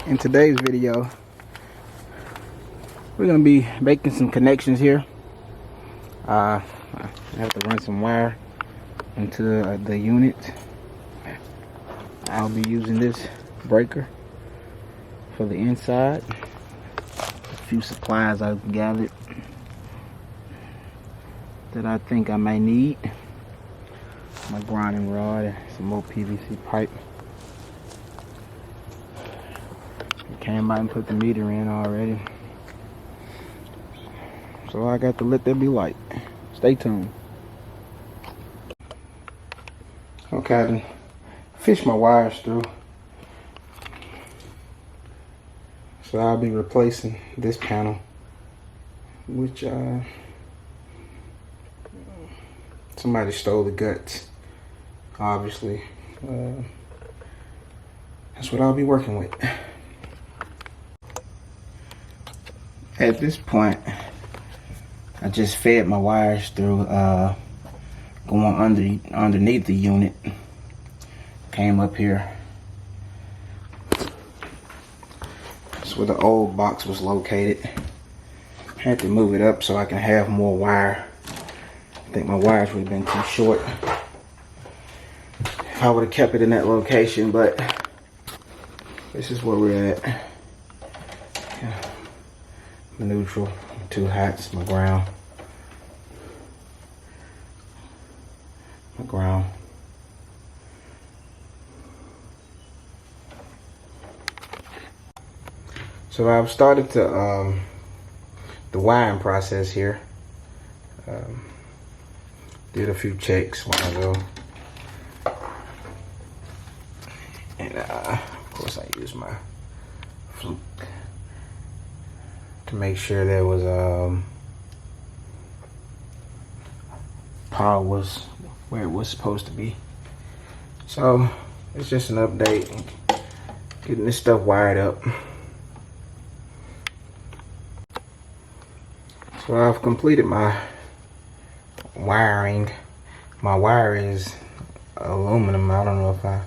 In today's video, we're going to be making some connections here. I have to run some wire into the unit. I'll be using this breaker for the inside. A few supplies I've gathered that I think I may need. My grinding rod and some more PVC pipe. Came by and put the meter in already. So I got to let that be light. Stay tuned. Okay, I done fished my wires through. So I'll be replacing this panel, which somebody stole the guts, obviously. That's what I'll be working with. At this point, I just fed my wires through, going underneath the unit. Came up here. That's where the old box was located. Had to move it up so I can have more wire. I think my wires would have been too short if I would have kept it in that location, but this is where we're at. Yeah. My neutral, 2 hats, my ground. My ground. So I've started to the wiring process here. Did a few checks a while ago. And of course I used my fluke to make sure there was power was where it was supposed to be. So it's just an update, getting this stuff wired up. So I've completed my wiring. My wire is aluminum. I don't know if I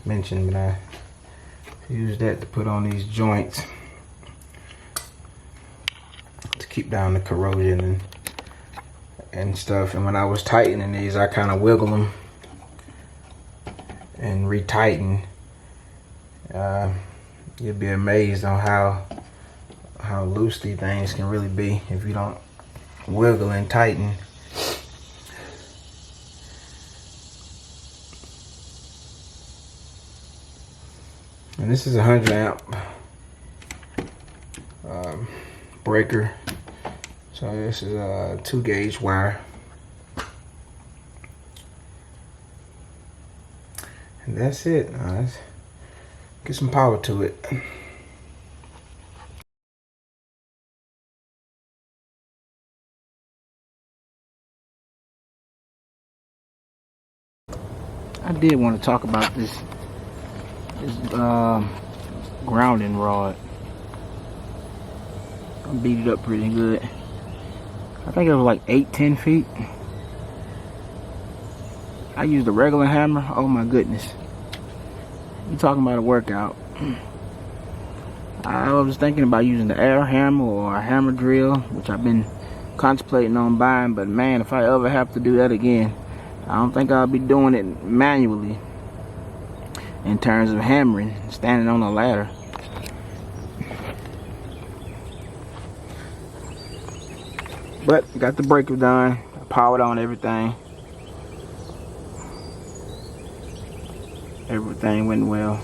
mentioned, but I used that to put on these joints to keep down the corrosion and stuff. And when I was tightening these, I kind of wiggle them and retighten. You'd be amazed on how loose these things can really be if you don't wiggle and tighten. And this is a 100 amp breaker. So this is a 2 gauge wire. And that's it. Let's get some power to it. I did want to talk about this grounding rod. I beat it up pretty good. I think it was like 8-10 feet. I used a regular hammer. Oh my goodness. You talking about a workout. I was thinking about using the air hammer or a hammer drill, which I've been contemplating on buying, but man, if I ever have to do that again, I don't think I'll be doing it manually in terms of hammering, standing on a ladder. But got the breaker done, powered on everything. Everything went well.